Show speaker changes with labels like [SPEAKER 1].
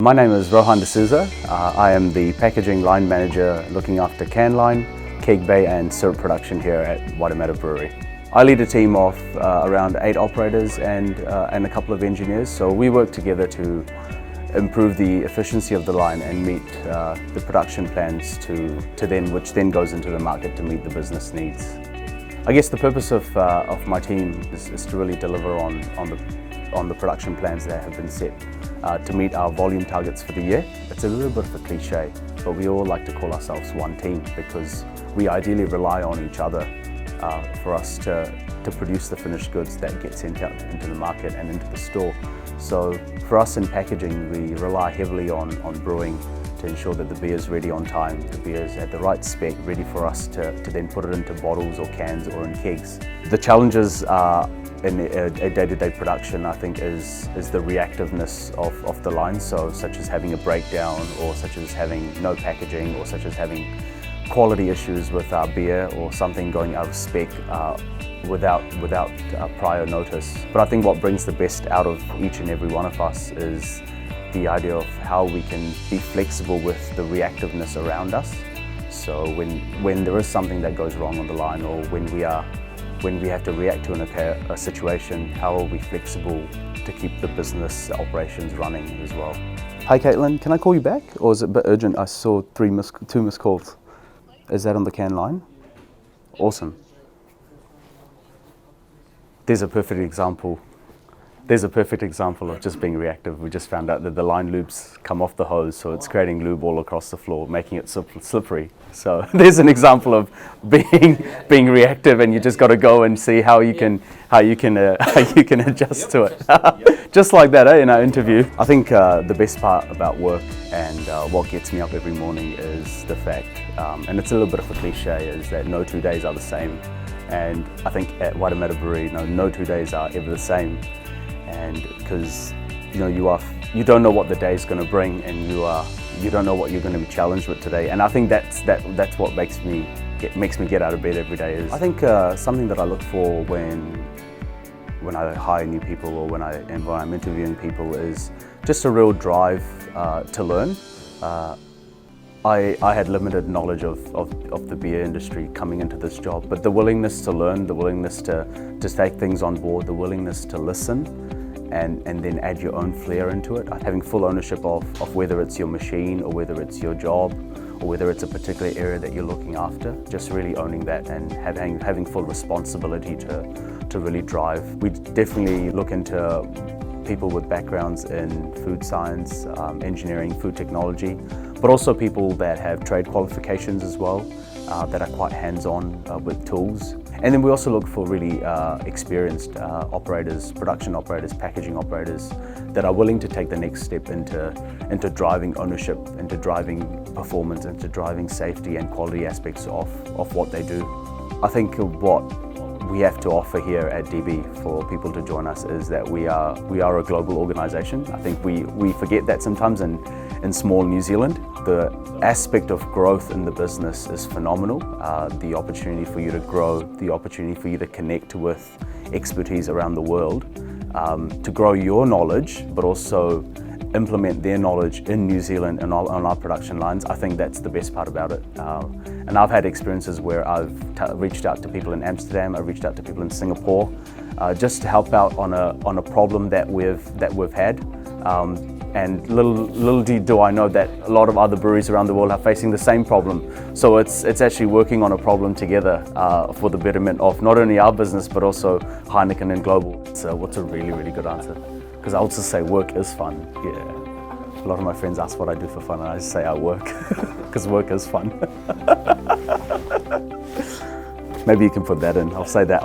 [SPEAKER 1] My name is Rohan I am the packaging line manager looking after can line, keg bay and syrup production here at Waitemata Brewery. I lead a team of around 8 operators and a couple of engineers, so we work together to improve the efficiency of the line and meet the production plans which then goes into the market to meet the business needs. I guess the purpose of my team is to really deliver on the production plans that have been set to meet our volume targets for the year. It's a little bit of a cliche, but we all like to call ourselves one team because we ideally rely on each other for us to produce the finished goods that get sent out into the market and into the store. So for us in packaging, we rely heavily on brewing to ensure that the beer is ready on time, the beer is at the right spec, ready for us to then put it into bottles or cans or in kegs. The challenges in a day-to-day production, I think, is the reactiveness of the line, so such as having a breakdown, or such as having no packaging, or such as having quality issues with our beer, or something going out of spec without prior notice. But I think what brings the best out of each and every one of us is the idea of how we can be flexible with the reactiveness around us. So when there is something that goes wrong on the line, or when we have to react to a situation, how are we flexible to keep the business operations running as well? Hi Caitlin, can I call you back? Or is it a bit urgent? I saw two missed calls. Is that on the can line? Awesome. There's a perfect example of just being reactive. We just found out that the line loops come off the hose, so it's creating lube all across the floor, making it slippery. So there's an example of being reactive, and you just got to go and see how you can adjust to it. Just like that, in our interview. I think the best part about work and what gets me up every morning is the fact, and it's a little bit of a cliche, is that no 2 days are the same. And I think at Waitemata Brewery, no 2 days are ever the same. And because you don't know what the day is going to bring, and you don't know what you're going to be challenged with today. And I think that's what makes me get out of bed every day. I think something that I look for when I hire new people, or when I'm interviewing people, is just a real drive to learn. I had limited knowledge of the beer industry coming into this job, but the willingness to learn, the willingness to take things on board, the willingness to listen, and then add your own flair into it. Having full ownership of whether it's your machine, or whether it's your job, or whether it's a particular area that you're looking after. Just really owning that and having full responsibility to really drive. We definitely look into people with backgrounds in food science, engineering, food technology, but also people that have trade qualifications as well, that are quite hands-on with tools. And then we also look for really experienced operators, production operators, packaging operators that are willing to take the next step into driving ownership, into driving performance, into driving safety and quality aspects of what they do. I think what we have to offer here at DB for people to join us is that we are a global organisation. I think we forget that sometimes in small New Zealand. The aspect of growth in the business is phenomenal. The opportunity for you to grow, the opportunity for you to connect with expertise around the world, to grow your knowledge, but also implement their knowledge in New Zealand and on our production lines. I think that's the best part about it. And I've had experiences where I've reached out to people in Amsterdam, I've reached out to people in Singapore, just to help out on a problem that we've had. And little do I know that a lot of other breweries around the world are facing the same problem. So it's actually working on a problem together for the betterment of not only our business, but also Heineken and global. So what's a really, really good answer? Because I also say work is fun. Yeah. A lot of my friends ask what I do for fun, and I just say I work, because work is fun. Maybe you can put that in. I'll say that.